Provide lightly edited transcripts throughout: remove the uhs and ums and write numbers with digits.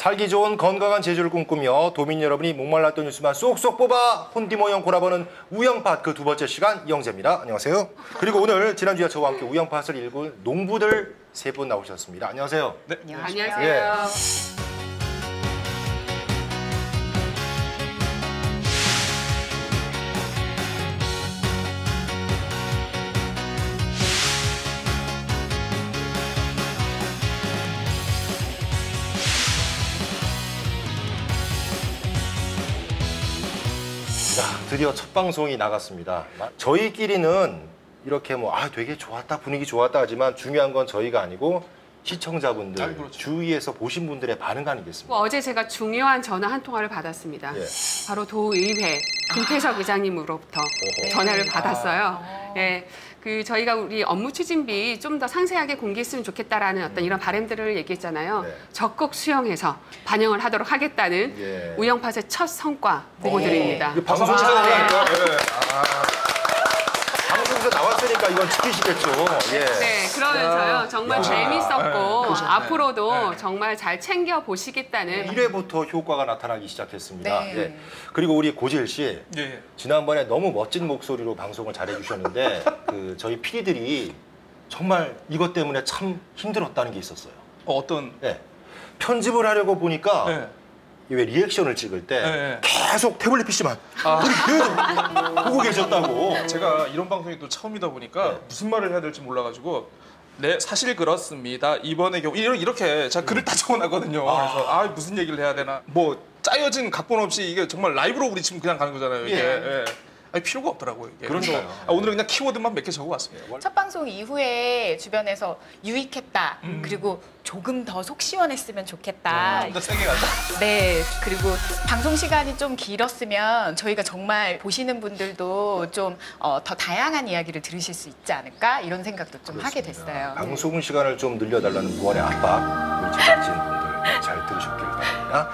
살기 좋은 건강한 제주를 꿈꾸며 도민 여러분이 목말랐던 뉴스만 쏙쏙 뽑아 혼디모형 골아보는 우영팟 그 두 번째 시간 이영재입니다. 안녕하세요. 그리고 오늘 지난주에 저와 함께 우영팟을 읽은 농부들 세 분 나오셨습니다. 안녕하세요. 네. 안녕하세요. 예. 자, 드디어 첫 방송이 나갔습니다. 저희끼리는 이렇게 되게 좋았다, 분위기 좋았다 하지만 중요한 건 저희가 아니고 시청자분들, 그렇죠. 주위에서 보신 분들의 반응 아니겠습니까? 어제 제가 중요한 전화 한 통화를 받았습니다. 예. 바로 도의회 김태석 의장님으로부터 전화를 받았어요. 예. 저희가 우리 업무 추진비 좀 더 상세하게 공개했으면 좋겠다라는 어떤 이런 바람들을 얘기했잖아요. 네. 적극 수용해서 반영을 하도록 하겠다는 예. 우영팟의 첫 성과 보고드립니다. 이거 방송에서 나왔으니까 방송에서 나왔으니까 이건 지키시겠죠. 예. 네, 그러면서요. 정말 재밌었고 보셨네. 앞으로도 네. 정말 잘 챙겨 보시겠다는 1회부터 효과가 나타나기 시작했습니다. 네. 예. 그리고 우리 고지일 씨, 예. 지난번에 너무 멋진 목소리로 방송을 잘해주셨는데 저희 PD들이 정말 이것 때문에 참 힘들었다는 게 있었어요. 어떤? 예. 편집을 하려고 보니까 네. 왜 리액션을 찍을 때 네. 계속 태블릿 PC만 계속 보고 계셨다고. 제가 이런 방송이 또 처음이다 보니까 네. 무슨 말을 해야 될지 몰라가지고 네, 사실 그렇습니다. 이번의 경우 이렇게 제가 글을 다 적어놨거든요. 그래서 무슨 얘기를 해야 되나. 뭐 짜여진 각본 없이 이게 정말 라이브로 우리 지금 그냥 가는 거잖아요. 이게. 예. 아니, 필요가 없더라고요. 이게. 그러니까요. 그래서 오늘은 그냥 키워드만 몇 개 적어왔습니다. 첫 방송 이후에 주변에서 유익했다. 그리고 조금 더 속 시원했으면 좋겠다. 좀 더 세게 가자. 네. 그리고 방송 시간이 좀 길었으면 저희가 정말 보시는 분들도 좀 더 다양한 이야기를 들으실 수 있지 않을까 이런 생각도 좀 하게 됐어요. 방송 시간을 좀 늘려달라는 무한의 압박, 우리 제작진분들 잘 들으셨기를 바랍니다.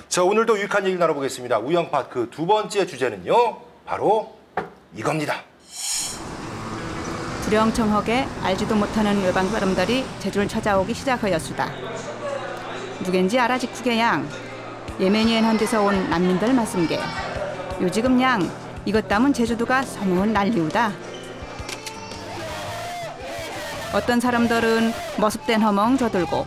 자, 오늘도 유익한 얘기를 나눠보겠습니다. 우영팟 그 두 번째 주제는요, 바로 이겁니다. 두령청하게 알지도 못하는 외방 사람들이 제주를 찾아오기 시작하였수다. 누겐지 알아지쿠게 양, 예멘이엔 한데서 온 난민들 맞음게. 요지금 양, 이것 따문 제주도가 소문 난리우다. 어떤 사람들은 머습된 허멍 저들고,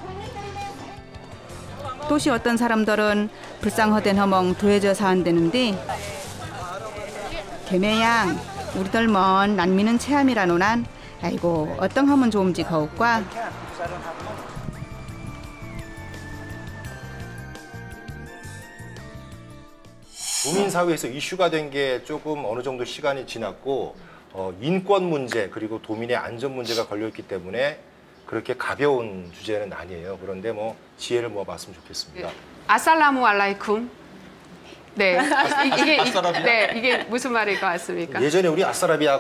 또시 어떤 사람들은 불쌍허된 허멍 도해져 사한대는데, 개매양, 우리들 먼 난민은 체함이라노난 아이고 어떤 하면 좋은지 거울과 도민사회에서 이슈가 된 게 조금 어느 정도 시간이 지났고 인권 문제 그리고 도민의 안전 문제가 걸려있기 때문에 그렇게 가벼운 주제는 아니에요. 그런데 지혜를 모아봤으면 좋겠습니다. 아살라무 알라이쿰. 네, 아싸라비아? 이게 무슨 말일 것 같습니까? 예전에 우리 아싸라비아,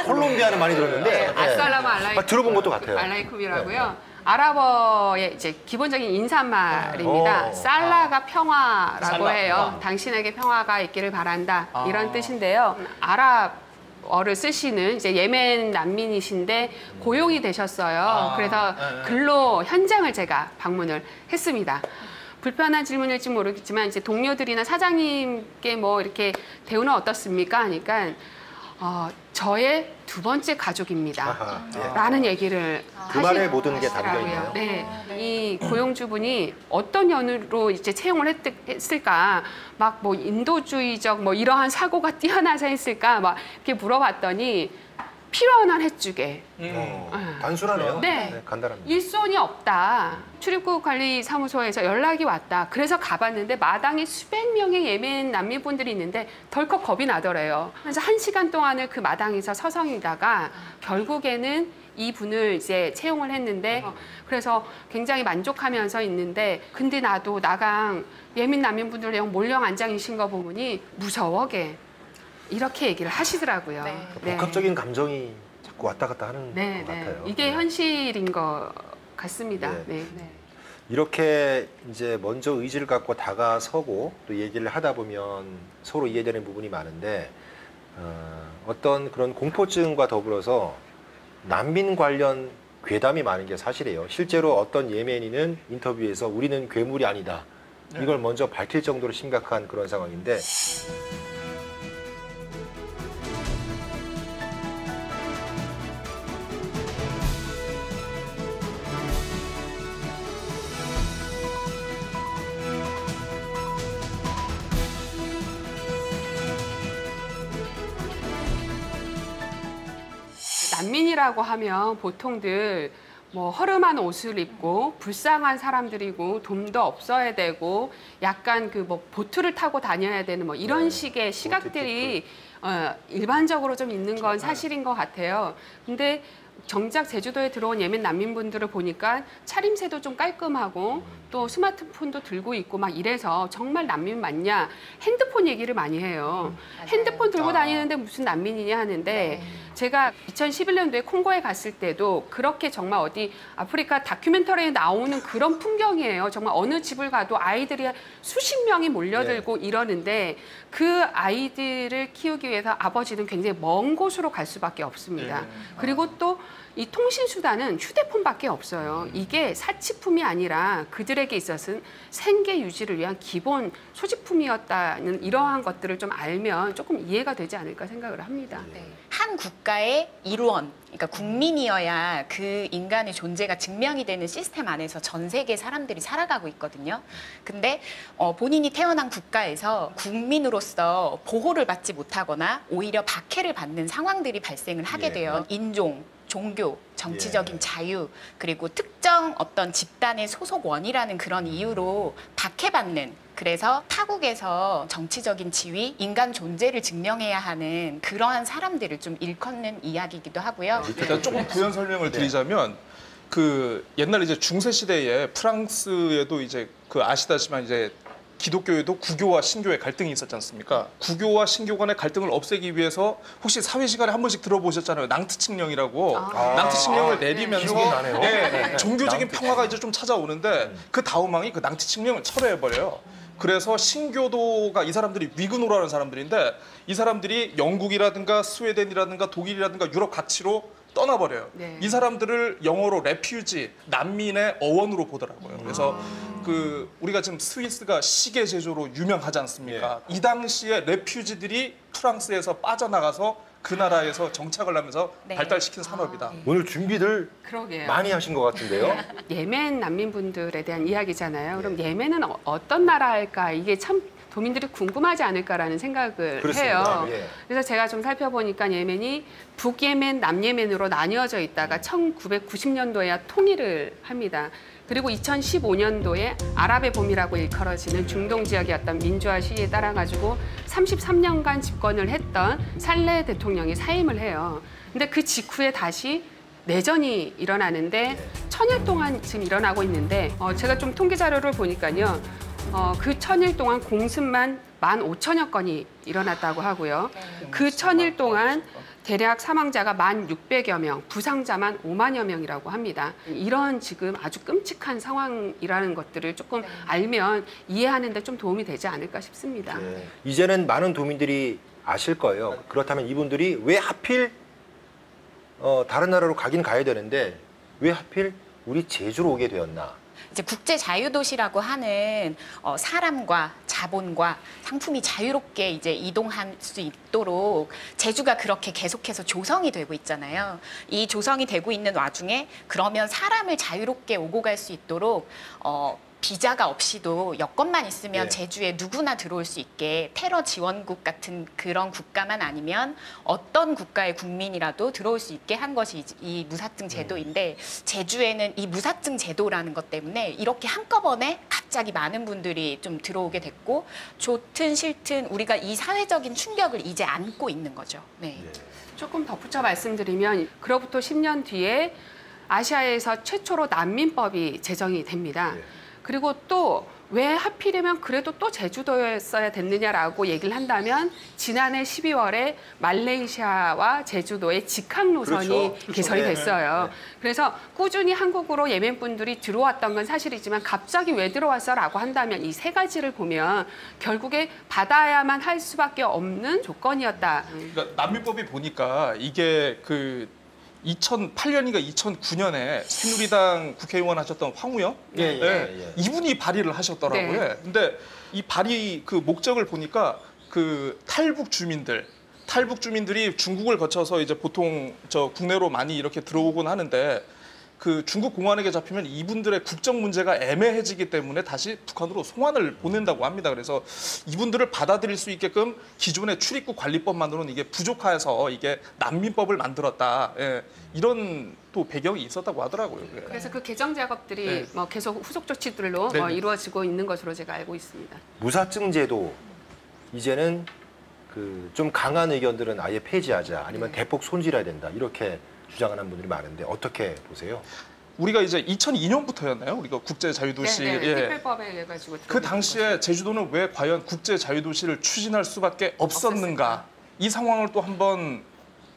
콜롬비아는 많이 들었는데 네, 아살라무 알라이쿰. 들어본 것도 같아요. 알라이쿰이라고요. 네. 아랍어의 이제 기본적인 인사말입니다. 살라가 평화라고 살라. 해요. 당신에게 평화가 있기를 바란다. 이런 뜻인데요. 아랍어를 쓰시는 이제 예멘 난민이신데 고용이 되셨어요. 그래서 근로 현장을 제가 방문을 했습니다. 불편한 질문일지 모르겠지만 이제 동료들이나 사장님께 이렇게 대우는 어떻습니까? 하니까 저의 두 번째 가족입니다. 아하, 예. 라는 얘기를 그 말에 모든 게 담겨 하시더라고요. 있네요. 네, 이 고용주분이 어떤 연유로 이제 채용을 했을까, 인도주의적 이러한 사고가 뛰어나서 했을까, 이렇게 물어봤더니 필요한 한 해주게. 단순하네요. 네. 간단합니다. 일손이 없다. 출입국 관리사무소에서 연락이 왔다. 그래서 가봤는데 마당에 수백 명의 예멘 난민분들이 있는데 덜컥 겁이 나더래요. 그래서 1시간 동안을 그 마당에서 서성이다가 결국에는 이 분을 이제 채용을 했는데 그래서 굉장히 만족하면서 있는데 근데 나도 나강 예멘 난민분들 몰려 앉아계신 거 보니 무서워게 이렇게 얘기를 하시더라고요. 네. 복합적인 감정이 자꾸 왔다 갔다 하는 것 같아요. 이게 현실인 것 같습니다. 네. 네. 이렇게 이제 먼저 의지를 갖고 다가서고 또 얘기를 하다 보면 서로 이해되는 부분이 많은데 어떤 그런 공포증과 더불어서 난민 관련 괴담이 많은 게 사실이에요. 실제로 어떤 예멘인은 인터뷰에서 우리는 괴물이 아니다. 이걸 먼저 밝힐 정도로 심각한 그런 상황인데 난민이라고 하면 보통들 뭐 허름한 옷을 입고 불쌍한 사람들이고 돈도 없어야 되고 약간 그 뭐 보트를 타고 다녀야 되는 뭐 이런 식의 시각들이 일반적으로 좀 있는 건 사실인 것 같아요. 근데 정작 제주도에 들어온 예멘 난민분들을 보니까 차림새도 좀 깔끔하고 또 스마트폰도 들고 있고 막 이래서 정말 난민 맞냐 핸드폰 얘기를 많이 해요. 핸드폰 들고 다니는데 무슨 난민이냐 하는데 제가 2011년도에 콩고에 갔을 때도 그렇게 정말 어디 아프리카 다큐멘터리에 나오는 그런 풍경이에요. 정말 어느 집을 가도 아이들이 수십 명이 몰려들고 이러는데 그 아이들을 키우기 위해서 아버지는 굉장히 먼 곳으로 갈 수밖에 없습니다. 그리고 또 이 통신 수단은 휴대폰밖에 없어요. 이게 사치품이 아니라 그들에게 있어서는 생계 유지를 위한 기본 소지품이었다는 이러한 것들을 좀 알면 조금 이해가 되지 않을까 생각을 합니다. 한 국가의 일원, 그러니까 국민이어야 그 인간의 존재가 증명이 되는 시스템 안에서 전 세계 사람들이 살아가고 있거든요. 근데 본인이 태어난 국가에서 국민으로서 보호를 받지 못하거나 오히려 박해를 받는 상황들이 발생을 하게 돼요. 인종, 종교, 정치적인 자유, 그리고 특정 어떤 집단의 소속원이라는 그런 이유로 박해받는, 그래서 타국에서 정치적인 지위, 인간 존재를 증명해야 하는 그러한 사람들을 좀 일컫는 이야기이기도 하고요. 일단 조금 부연 설명을 드리자면 그 옛날 이제 중세 시대에 프랑스에도 이제 그 아시다시피 이제 기독교에도 구교와 신교의 갈등이 있었지 않습니까? 구교와 신교 간의 갈등을 없애기 위해서 혹시 사회 시간에 한 번씩 들어보셨잖아요. 낭트칙령이라고. 낭트칙령을 내리면서 기억이 나네요. 종교적인 평화가 이제 좀 찾아오는데 그 다우망이 그 낭트칙령을 철회해버려요. 그래서 신교도가 이 사람들이 위그노라는 사람들인데 이 사람들이 영국이라든가 스웨덴이라든가 독일이라든가 유럽 각지로 떠나버려요. 이 사람들을 영어로 레퓨지, 난민의 어원으로 보더라고요. 그래서 그 우리가 지금 스위스가 시계 제조로 유명하지 않습니까? 이 당시에 레퓨지들이 프랑스에서 빠져나가서 그 나라에서 정착을 하면서 발달시킨 산업이다. 오늘 준비들 그러게요. 많이 하신 것 같은데요. 예멘 난민분들에 대한 이야기잖아요. 그럼 예멘은 어떤 나라일까? 이게 참 도민들이 궁금하지 않을까라는 생각을 그렇습니다. 해요. 예. 그래서 제가 좀 살펴보니까 예멘이 북예멘, 남예멘으로 나뉘어져 있다가 1990년도에야 통일을 합니다. 그리고 2015년도에 아랍의 봄이라고 일컬어지는 중동 지역이었던 민주화 시위에 따라가지고 33년간 집권을 했던 살레 대통령이 사임을 해요. 근데 그 직후에 다시 내전이 일어나는데 1000일 동안 지금 일어나고 있는데 제가 좀 통계 자료를 보니까요. 그 1000일 동안 공습만 15,000여 건이 일어났다고 하고요. 그 1000일 동안 대략 사망자가 1,600여 명, 부상자만 5만여 명이라고 합니다. 이런 지금 아주 끔찍한 상황이라는 것들을 조금 알면 이해하는 데 좀 도움이 되지 않을까 싶습니다. 이제는 많은 도민들이 아실 거예요. 그렇다면 이분들이 왜 하필 다른 나라로 가긴 가야 되는데 왜 하필 우리 제주로 오게 되었나? 이제 국제 자유도시라고 하는 사람과 자본과 상품이 자유롭게 이제 이동할 수 있도록 제주가 그렇게 계속해서 조성이 되고 있잖아요. 이 조성이 되고 있는 와중에 그러면 사람을 자유롭게 오고 갈 수 있도록 비자가 없이도 여건만 있으면 제주에 누구나 들어올 수 있게 테러 지원국 같은 그런 국가만 아니면 어떤 국가의 국민이라도 들어올 수 있게 한 것이 이 무사증 제도인데 제주에는 이 무사증 제도라는 것 때문에 이렇게 한꺼번에 갑자기 많은 분들이 좀 들어오게 됐고 좋든 싫든 우리가 이 사회적인 충격을 이제 안고 있는 거죠. 네. 조금 덧붙여 말씀드리면 그로부터 10년 뒤에 아시아에서 최초로 난민법이 제정이 됩니다. 그리고 또 왜 하필이면 그래도 또 제주도였어야 됐느냐라고 얘기를 한다면 지난해 12월에 말레이시아와 제주도의 직항 노선이 개설이 됐어요. 그래서 꾸준히 한국으로 예멘 분들이 들어왔던 건 사실이지만 갑자기 왜 들어왔어라고 한다면 이 세 가지를 보면 결국에 받아야만 할 수밖에 없는 조건이었다. 그러니까 난민법이 보니까 이게 그 2008년인가 2009년에 새누리당 국회의원 하셨던 황우영 이분이 발의를 하셨더라고요. 네. 근데 이 발의 그 목적을 보니까 그 탈북 주민들이 중국을 거쳐서 이제 보통 저 국내로 많이 이렇게 들어오곤 하는데 그 중국 공안에게 잡히면 이분들의 국적 문제가 애매해지기 때문에 다시 북한으로 송환을 보낸다고 합니다. 그래서 이분들을 받아들일 수 있게끔 기존의 출입국 관리법만으로는 이게 부족해서 이게 난민법을 만들었다. 예, 이런 또 배경이 있었다고 하더라고요. 예. 그래서 그 개정 작업들이 네. 뭐 계속 후속 조치들로 네. 이루어지고 있는 것으로 제가 알고 있습니다. 무사증 제도 이제는 그 좀 강한 의견들은 아예 폐지하자 아니면 대폭 손질해야 된다 이렇게 주장하는 분들이 많은데 어떻게 보세요? 우리가 이제 2002년부터였나요? 우리가 국제자유도시 특별법에 의해 가지고 그 당시에 제주도는 왜 과연 국제자유도시를 추진할 수밖에 없었는가? 이 상황을 또 한번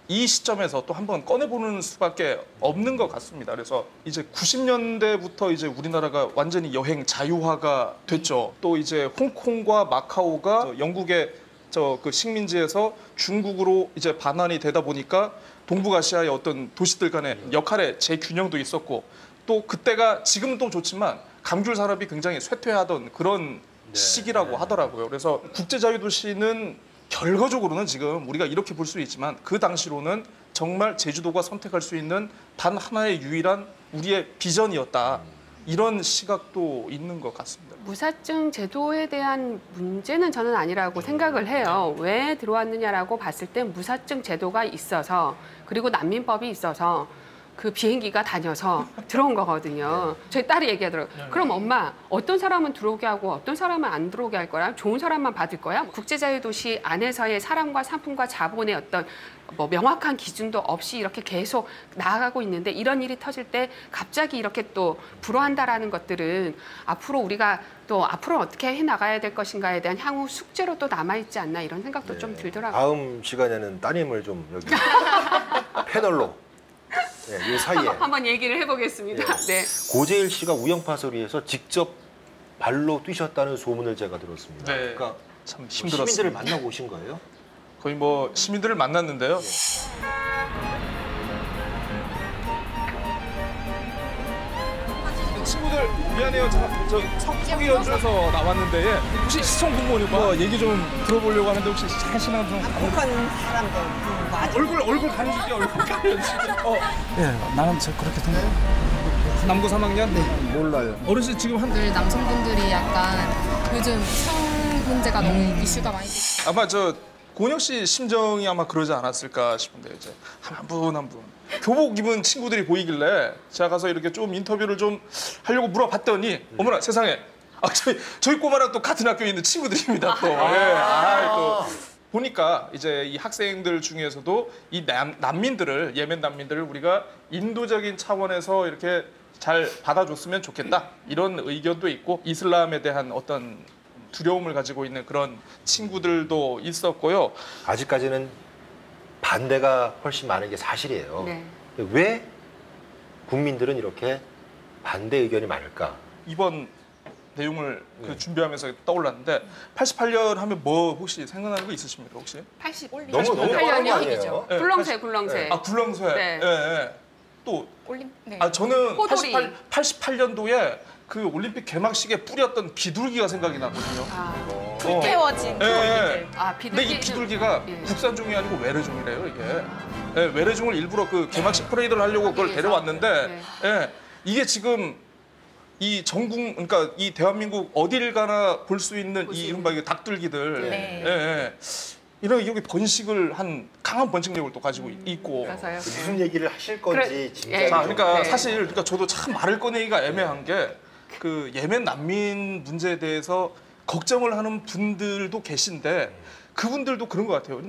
이 시점에서 또 한번 꺼내보는 수밖에 없는 것 같습니다. 그래서 이제 90년대부터 이제 우리나라가 완전히 여행 자유화가 됐죠. 또 이제 홍콩과 마카오가 영국의 그 식민지에서 중국으로 이제 반환이 되다 보니까 동북아시아의 어떤 도시들 간의 역할의 재균형도 있었고 또 그때가 지금은 또 좋지만 감귤 산업이 굉장히 쇠퇴하던 그런 시기라고 하더라고요. 그래서 국제자유도시는 결과적으로는 지금 우리가 이렇게 볼 수 있지만 그 당시로는 정말 제주도가 선택할 수 있는 단 하나의 유일한 우리의 비전이었다. 이런 시각도 있는 것 같습니다. 무사증 제도에 대한 문제는 저는 아니라고 생각을 해요. 왜 들어왔느냐라고 봤을 때 무사증 제도가 있어서 그리고 난민법이 있어서 그 비행기가 다녀서 들어온 거거든요. 저희 딸이 얘기하더라고요. 그럼 엄마 어떤 사람은 들어오게 하고 어떤 사람은 안 들어오게 할 거야? 좋은 사람만 받을 거야? 국제자유도시 안에서의 사람과 상품과 자본의 어떤 뭐 명확한 기준도 없이 이렇게 계속 나아가고 있는데 이런 일이 터질 때 갑자기 이렇게 또 불허한다라는 것들은 앞으로 우리가 또 앞으로 어떻게 해나가야 될 것인가에 대한 향후 숙제로 또 남아있지 않나 이런 생각도 좀 들더라고요. 다음 시간에는 따님을 좀 여기 패널로 이 사이에 한번 얘기를 해보겠습니다. 네. 고재일 씨가 우영파설위에서 직접 발로 뛰셨다는 소문을 제가 들었습니다. 네. 그러니까 참 시민들을 힘들었습니다. 만나고 오신 거예요? 거의 뭐 시민들을 만났는데요. 친구들 미안해요. 저 성기 연주에서 나왔는데 혹시 시청 공무원이고 얘기 좀 들어보려고 하는데 혹시 잠시만 좀 북한 사람들 맞아. 얼굴 가려줄게 얼굴 가려줄게. 예, 나는 저 그렇게 생각해. 남고 3학년? 몰라요. 어르신 지금 한 늘 남성분들이 약간 요즘 성 문제가 너무 이슈가 많이 되고 아마 저 곤혁 씨 심정이 아마 그러지 않았을까 싶은데 이제 한 분 한 분 교복 입은 친구들이 보이길래 제가 가서 이렇게 좀 인터뷰를 좀 하려고 물어봤더니 어머나 세상에 저희 꼬마랑 또 같은 학교에 있는 친구들입니다 또. 또 보니까 이제 이 학생들 중에서도 이 난민들을 예멘 난민들을 우리가 인도적인 차원에서 이렇게 잘 받아줬으면 좋겠다 이런 의견도 있고 이슬람에 대한 어떤 두려움을 가지고 있는 그런 친구들도 있었고요. 아직까지는 반대가 훨씬 많은 게 사실이에요. 네. 왜 국민들은 이렇게 반대 의견이 많을까? 이번 내용을 그 준비하면서 떠올랐는데 88년 하면 뭐 혹시 생각나는 거 있으십니까 혹시? 80 너무 빠른 거 아니에요? 얘기죠. 네, 굴렁쇠, 굴렁쇠. 아 굴렁쇠. 네. 예. 또 네. 저는 호돌이. 88년도에 그 올림픽 개막식에 뿌렸던 비둘기가 생각이 나거든요. 불태워진 예. 비둘기. 근데 이 비둘기가 예. 국산종이 아니고 외래종이래요 이게. 예, 외래종을 일부러 그 개막식 퍼레이드를 하려고 그걸 데려왔는데 이게 지금 이 전국 그러니까 이 대한민국 어딜 가나 볼 수 있는 이 이른바 이게 닭둘기들 네. 이런 여기 번식을 한 강한 번식력을 또 가지고 있고. 그래서요. 무슨 얘기를 하실 건지 그래, 진짜. 예. 자, 그러니까 네. 사실 그러니까 저도 참 말을 꺼내기가 애매한 게 그 예멘 난민 문제에 대해서 걱정을 하는 분들도 계신데 그분들도 그런 것 같아요.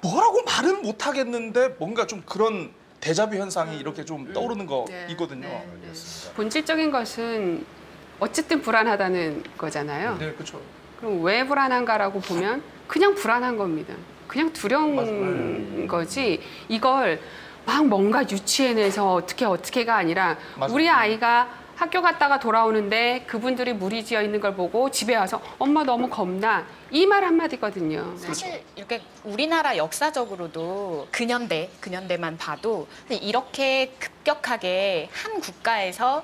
뭐라고 말은 못 하겠는데 뭔가 좀 그런 데자뷰 현상이 이렇게 좀 떠오르는 거 있거든요. 네. 본질적인 것은 어쨌든 불안하다는 거잖아요. 네, 그렇죠. 그럼 왜 불안한가라고 보면 그냥 불안한 겁니다. 그냥 두려운 거지 이걸 막 뭔가 유치해내서 어떻게가 아니라 맞아요. 우리 아이가 학교 갔다가 돌아오는데 그분들이 물이 지어 있는 걸 보고 집에 와서 엄마 너무 겁나 이 말 한마디거든요. 사실 이렇게 우리나라 역사적으로도 근현대만 봐도 이렇게 급격하게 한 국가에서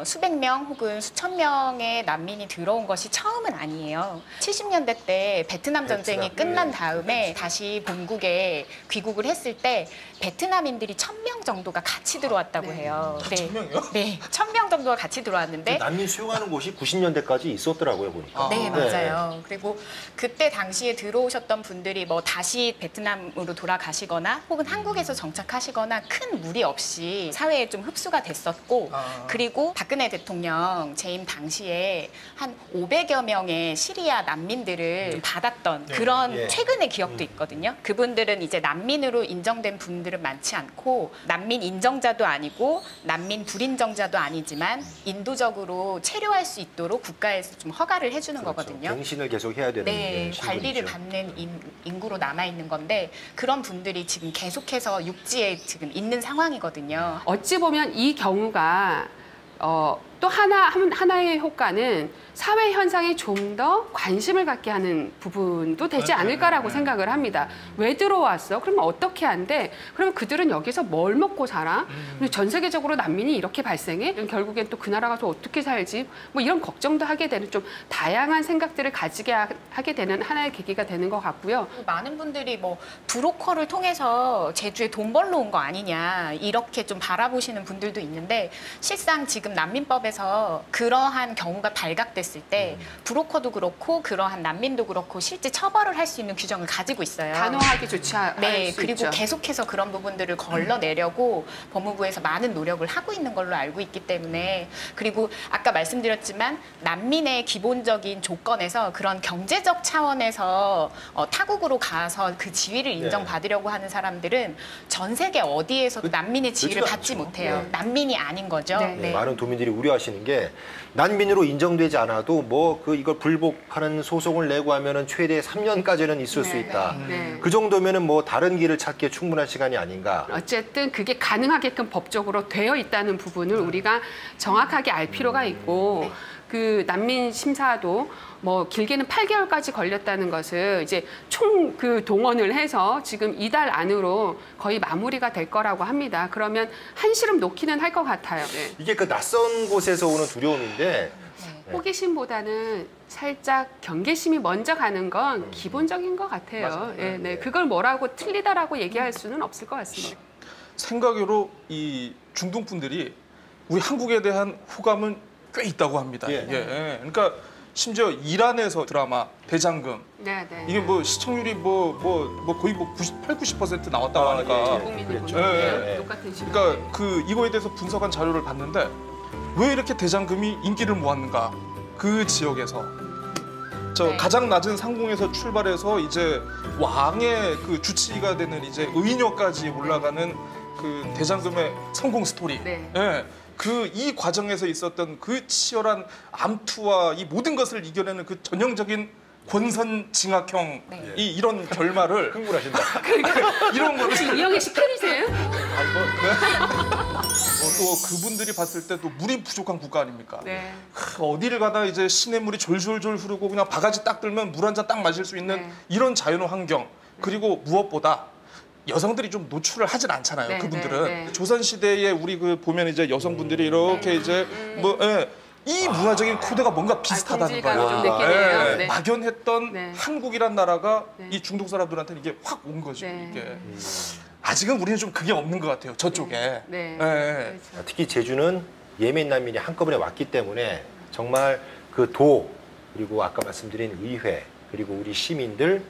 수백 명 혹은 수천 명의 난민이 들어온 것이 처음은 아니에요. 70년대 때 베트남 전쟁이 끝난 다음에 다시 본국에 귀국을 했을 때 베트남인들이 1000명 정도가 같이 들어왔다고 해요. 네. 1000명이요? 네, 1000명 정도가 같이 들어왔는데 난민 수용하는 곳이 90년대까지 있었더라고요, 보니까. 네, 맞아요. 그리고 그때 당시에 들어오셨던 분들이 뭐 다시 베트남으로 돌아가시거나 혹은 한국에서 정착하시거나 큰 무리 없이 사회에 좀 흡수가 됐었고 그리고 박근혜 대통령 재임 당시에 한 500여 명의 시리아 난민들을 받았던 그런 최근의 기억도 있거든요. 그분들은 이제 난민으로 인정된 분들은 많지 않고 난민 인정자도 아니고 난민 불인정자도 아니지만 인도적으로 체류할 수 있도록 국가에서 좀 허가를 해주는 거거든요. 갱신을 계속 해야 되는 네, 신분이죠. 관리를 받는 인구로 남아 있는 건데 그런 분들이 지금 계속해서 육지에 지금 있는 상황이거든요. 어찌 보면 이 경우가 또 하나의 효과는 사회 현상에 좀 더 관심을 갖게 하는 부분도 되지 않을까라고 생각을 합니다. 왜 들어왔어? 그러면 어떻게 한대? 그러면 그들은 여기서 뭘 먹고 살아? 그리고 전 세계적으로 난민이 이렇게 발생해? 결국엔 또 그 나라 가서 어떻게 살지? 뭐 이런 걱정도 하게 되는 좀 다양한 생각들을 가지게 하게 되는 하나의 계기가 되는 것 같고요. 많은 분들이 뭐 브로커를 통해서 제주에 돈 벌러 온 거 아니냐 이렇게 좀 바라보시는 분들도 있는데 실상 지금 난민법에서 그러한 경우가 발각됐을 때 브로커도 그렇고 그러한 난민도 그렇고 실제 처벌을 할 수 있는 규정을 가지고 있어요. 단호하게 조치할 네, 수 그리고 있죠. 계속해서 그런 부분들을 걸러내려고 법무부에서 많은 노력을 하고 있는 걸로 알고 있기 때문에 그리고 아까 말씀드렸지만 난민의 기본적인 조건에서 그런 경제적 차원에서 타국으로 가서 그 지위를 인정받으려고 하는 사람들은 전 세계 어디에서도 난민의 지위를 받지 못해요. 난민이 아닌 거죠. 네. 많은 도민들이 우려하시는 게 난민으로 인정되지 않아도 뭐 이걸 불복하는 소송을 내고 하면은 최대 3년까지는 있을 수 있다. 네. 그 정도면은 뭐 다른 길을 찾기에 충분한 시간이 아닌가. 어쨌든 그게 가능하게끔 법적으로 되어 있다는 부분을 우리가 정확하게 알 필요가 있고 그 난민 심사도 뭐 길게는 8개월까지 걸렸다는 것을 이제 총 그 동원을 해서 지금 이달 안으로 거의 마무리가 될 거라고 합니다. 그러면 한시름 놓기는 할 것 같아요. 네. 이게 그 낯선 곳에서 오는 두려움인데 호기심보다는 살짝 경계심이 먼저 가는 건 기본적인 것 같아요. 예, 네. 그걸 뭐라고 틀리다라고 얘기할 수는 없을 것 같습니다. 생각으로 이 중동 분들이 우리 한국에 대한 호감은 꽤 있다고 합니다. 예. 그러니까 심지어 이란에서 드라마 대장금 네, 네. 이게 뭐 시청률이 거의 90% 나왔다고 하니까 국민이 그랬죠. 보는 예, 거예요. 예. 똑같은 시간. 그러니까 그 이거에 대해서 분석한 자료를 봤는데 왜 이렇게 대장금이 인기를 모았는가 그 지역에서 가장 낮은 상공에서 출발해서 이제 왕의 그 주치의가 되는 이제 의녀까지 올라가는 그 대장금의 성공 스토리. 네. 예. 이 과정에서 있었던 그 치열한 암투와 이 모든 것을 이겨내는 그 전형적인 권선징악형 이런 결말을 흥분하신다. 이런 거를 혹시 이영애 씨 팬이세요? 또 그분들이 봤을 때 또 물이 부족한 국가 아닙니까? 네. 어디를 가다 이제 시냇물이 졸졸졸 흐르고 그냥 바가지 딱 들면 물 한 잔 딱 마실 수 있는 이런 자연 환경 그리고 무엇보다 여성들이 좀 노출을 하진 않잖아요. 네, 그분들은 네. 조선 시대에 우리 보면 이제 여성분들이 이렇게 이제 이 문화적인 코드가 뭔가 비슷하다는 동질감이 거예요. 좀 느끼네요. 예, 네. 막연했던 네. 한국이란 나라가 네. 이 중동 사람들한테는 이게 확 온 거죠. 네. 이게 아직은 우리는 좀 그게 없는 것 같아요. 저쪽에. 네. 예. 그렇죠. 특히 제주는 예멘 난민이 한꺼번에 왔기 때문에 정말 그 도 그리고 아까 말씀드린 의회 그리고 우리 시민들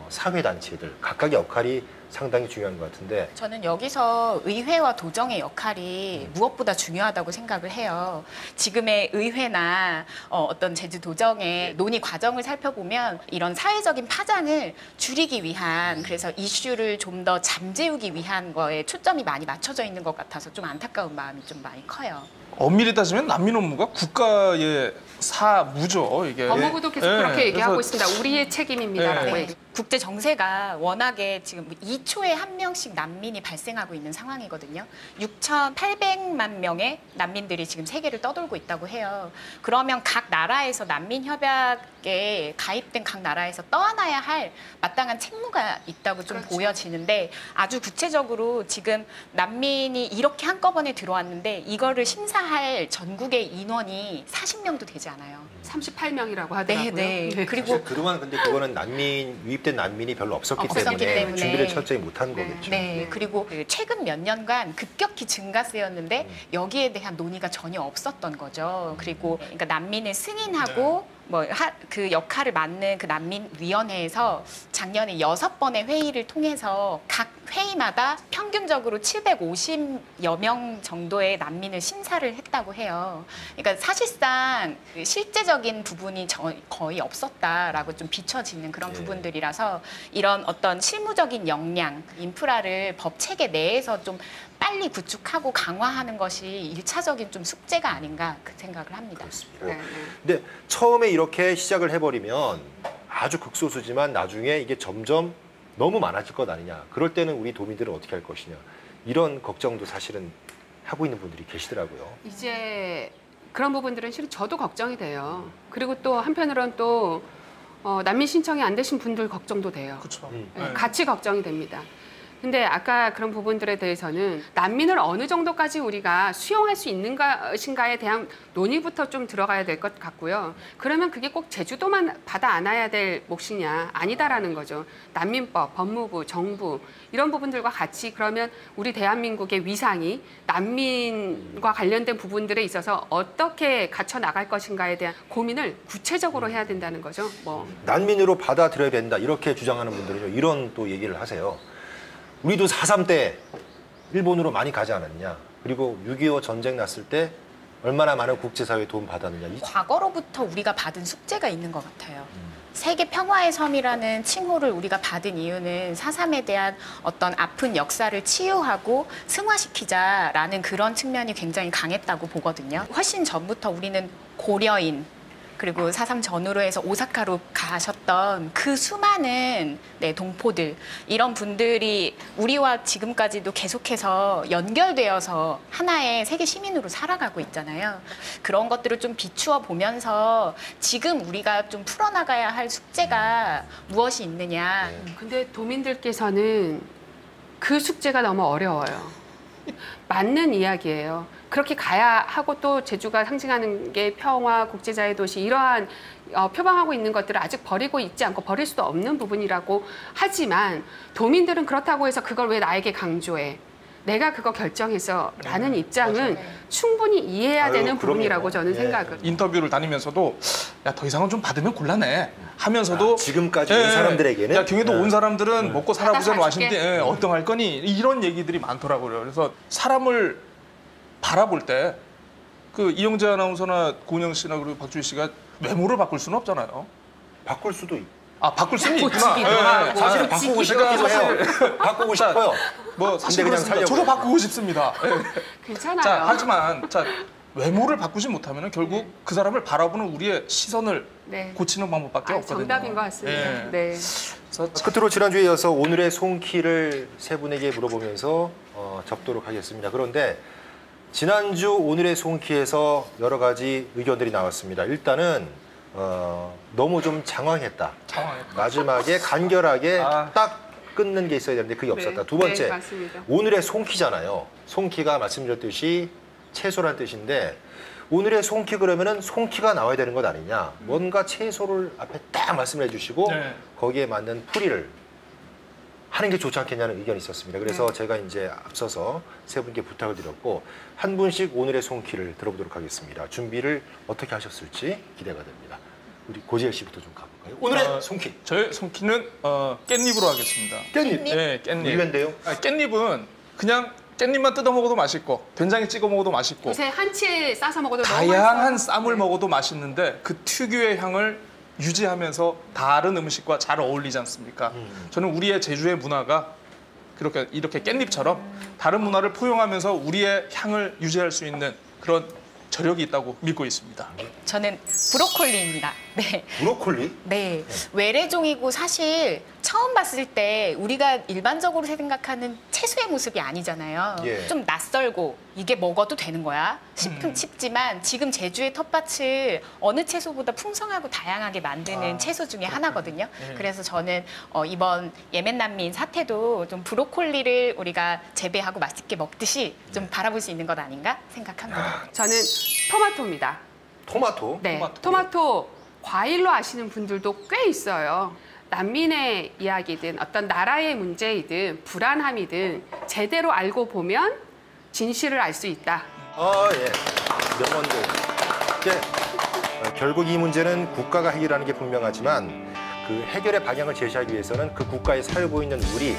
사회단체들 각각의 역할이 상당히 중요한 것 같은데 저는 여기서 의회와 도정의 역할이 무엇보다 중요하다고 생각을 해요. 지금의 의회나 어떤 제주도정의 논의 과정을 살펴보면 이런 사회적인 파장을 줄이기 위한 그래서 이슈를 좀 더 잠재우기 위한 거에 초점이 많이 맞춰져 있는 것 같아서 좀 안타까운 마음이 좀 많이 커요. 엄밀히 따지면 난민 업무가 국가의 사무죠. 이게. 법무부도 계속 예, 그렇게 얘기하고 그래서 있습니다. 우리의 책임입니다라고 예. 얘기. 국제 정세가 워낙에 지금 2초에 한 명씩 난민이 발생하고 있는 상황이거든요. 6,800만 명의 난민들이 지금 세계를 떠돌고 있다고 해요. 그러면 각 나라에서 난민 협약에 가입된 각 나라에서 떠안아야 할 마땅한 책무가 있다고 좀 그렇죠. 보여지는데 아주 구체적으로 지금 난민이 이렇게 한꺼번에 들어왔는데 이거를 심사할 전국의 인원이 40명도 되지 않아요. 38명이라고 하더라고요. 네. 그리고 사실 그동안 근데 그거는 유입된 난민이 별로 없었기 때문에 준비를 철저히 못한 거겠죠. 네, 그리고 그 최근 몇 년간 급격히 증가세였는데 여기에 대한 논의가 전혀 없었던 거죠. 그리고 그러니까 난민을 승인하고 그 역할을 맡는 그 난민위원회에서 작년에 6번의 회의를 통해서 각 회의마다 평균적으로 750여 명 정도의 난민을 심사를 했다고 해요. 그러니까 사실상 그 실제적인 부분이 거의 없었다라고 좀 비춰지는 그런 부분들이라서 이런 어떤 실무적인 역량, 인프라를 법 체계 내에서 좀 빨리 구축하고 강화하는 것이 1차적인 좀 숙제가 아닌가 그 생각을 합니다. 그렇습니다. 네. 근데 처음에 이렇게 시작을 해버리면 아주 극소수지만 나중에 이게 점점 너무 많아질 것 아니냐. 그럴 때는 우리 도민들은 어떻게 할 것이냐. 이런 걱정도 사실은 하고 있는 분들이 계시더라고요. 이제 그런 부분들은 실은 저도 걱정이 돼요. 그리고 또 한편으로는 또 난민 신청이 안 되신 분들 걱정도 돼요. 그렇죠. 네, 같이 걱정이 됩니다. 근데 아까 그런 부분들에 대해서는 난민을 어느 정도까지 우리가 수용할 수 있는 것인가에 대한 논의부터 좀 들어가야 될 것 같고요. 그러면 그게 꼭 제주도만 받아 안아야 될 몫이냐? 아니다라는 거죠. 난민법, 법무부, 정부 이런 부분들과 같이 그러면 우리 대한민국의 위상이 난민과 관련된 부분들에 있어서 어떻게 갖춰 나갈 것인가에 대한 고민을 구체적으로 해야 된다는 거죠. 난민으로 받아들여야 된다 이렇게 주장하는 분들은요. 이런 또 얘기를 하세요. 우리도 4.3 때 일본으로 많이 가지 않았냐. 그리고 6.25 전쟁 났을 때 얼마나 많은 국제사회에 도움 받았느냐. 과거로부터 우리가 받은 숙제가 있는 것 같아요. 세계 평화의 섬이라는 칭호를 우리가 받은 이유는 4.3에 대한 어떤 아픈 역사를 치유하고 승화시키자라는 그런 측면이 굉장히 강했다고 보거든요. 훨씬 전부터 우리는 고려인 그리고 4.3 전후로 해서 오사카로 가셨던 그 수많은 동포들 이런 분들이 우리와 지금까지도 계속해서 연결되어서 하나의 세계 시민으로 살아가고 있잖아요. 그런 것들을 좀 비추어 보면서 지금 우리가 좀 풀어나가야 할 숙제가 무엇이 있느냐. 근데 도민들께서는 그 숙제가 너무 어려워요. 맞는 이야기예요. 그렇게 가야 하고 또 제주가 상징하는 게 평화, 국제자의 도시 이러한 표방하고 있는 것들을 아직 버리고 있지 않고 버릴 수도 없는 부분이라고 하지만 도민들은 그렇다고 해서 그걸 왜 나에게 강조해? 내가 그거 결정해서 라는 입장은 충분히 이해해야 되는 부분이라고 저는 생각을. 인터뷰를 다니면서도 야, 더 이상은 좀 받으면 곤란해 하면서도 지금까지 온 사람들에게는 야, 경에도 온 사람들은 먹고 살아보자는 사줄게. 와신데 어떡할 거니? 이런 얘기들이 많더라고요. 그래서 사람을 바라볼 때 그 이영재 아나운서나 고은영 씨나 그리고 박주희 씨가 외모를 바꿀 수는 없잖아요. 바꿀 수도 있고. 바꿀 수는 있구나. 고치기도 하고. 사실은 바꾸고 싶기도 해요. 바꾸고 싶어요. 뭐 사실 그냥 그렇습니다. 살려고요. 저도 바꾸고 싶습니다. 괜찮아요. 자, 하지만 외모를 바꾸지 못하면 결국 그 사람을 바라보는 우리의 시선을 고치는 방법밖에 없거든요. 정답인 것 같습니다. 네. 끝으로 지난주에 이어서 오늘의 송키를 세 분에게 물어보면서 접도록 하겠습니다. 그런데 지난주 오늘의 송키에서 여러 가지 의견들이 나왔습니다. 일단은 너무 좀 장황했다. 마지막에 간결하게 딱 끊는 게 있어야 되는데 그게 없었다. 두 번째, 맞습니다. 오늘의 송키잖아요. 송키가 말씀드렸듯이 채소란 뜻인데 오늘의 송키 그러면은 송키가 나와야 되는 것 아니냐. 뭔가 채소를 앞에 딱 말씀을 해주시고 거기에 맞는 풀이를 하는 게 좋지 않겠냐는 의견이 있었습니다. 그래서 제가 이제 앞서서 세 분께 부탁을 드렸고 한 분씩 오늘의 송키를 들어보도록 하겠습니다. 준비를 어떻게 하셨을지 기대가 됩니다. 우리 고지엘 씨부터 좀 가볼까요? 오늘의 송키. 저의 송키는 깻잎으로 하겠습니다. 깻잎? 네, 깻잎. 의외인데요? 깻잎은 그냥 깻잎만 뜯어 먹어도 맛있고 된장에 찍어 먹어도 맛있고 요새 한치에 싸서 먹어도 너무 다양한 맛있어요. 쌈을 먹어도 맛있는데 그 특유의 향을 유지하면서 다른 음식과 잘 어울리지 않습니까? 저는 우리의 제주의 문화가 이렇게 깻잎처럼 다른 문화를 포용하면서 우리의 향을 유지할 수 있는 그런 저력이 있다고 믿고 있습니다. 저는 브로콜리입니다. 네. 브로콜리? 네, 외래종이고 사실 처음 봤을 때 우리가 일반적으로 생각하는 채소의 모습이 아니잖아요. 예. 좀 낯설고 이게 먹어도 되는 거야 싶지만 지금 제주의 텃밭을 어느 채소보다 풍성하고 다양하게 만드는 채소 중에 하나거든요. 그래서 저는 이번 예멘 난민 사태도 좀 브로콜리를 우리가 재배하고 맛있게 먹듯이 좀 바라볼 수 있는 것 아닌가 생각합니다. 저는 토마토입니다. 토마토? 네, 토마토 과일로 아시는 분들도 꽤 있어요. 난민의 이야기든 어떤 나라의 문제이든 불안함이든 제대로 알고 보면 진실을 알 수 있다. 예. 명언들. 결국 이 문제는 국가가 해결하는 게 분명하지만 그 해결의 방향을 제시하기 위해서는 그 국가에 살고 있는 우리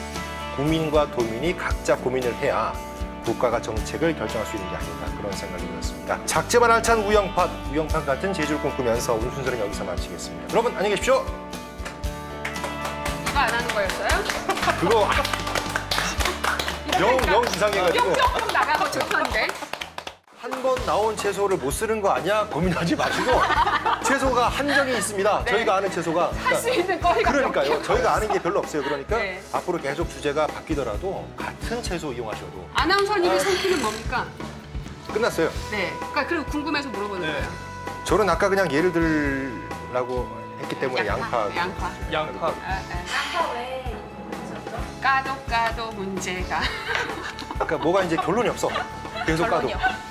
국민과 도민이 각자 고민을 해야 국가가 정책을 결정할 수 있는 게 아닌가 그런 생각이 들었습니다. 작지만 알찬 우영판 같은 제주를 꿈꾸면서 오늘 순서는 여기서 마치겠습니다. 여러분 안녕히 계십시오. 이거 안 하는 거였어요? 그거 영 이상해가지고 뿅뿅뿅 나가고 좋던데. 한 번 나온 채소를 못 쓰는 거 아니야? 고민하지 마시고 채소가 한정이 있습니다. 네. 저희가 아는 채소가 할 수 있는 거리가 그러니까요. 몇 개가 저희가 아는 게 별로 없어요. 그러니까 네. 앞으로 계속 주제가 바뀌더라도 같은 채소 이용하셔도 아나운서님의 선택은 뭡니까? 끝났어요. 네. 그러니까 그리고 궁금해서 물어보는 네. 거예요. 저는 아까 그냥 예를 들라고 했기 때문에 양파. 양파. 양파. 까도 문제가. 그러니까 뭐가 이제 결론이 없어. 계속 까도. 결론이요.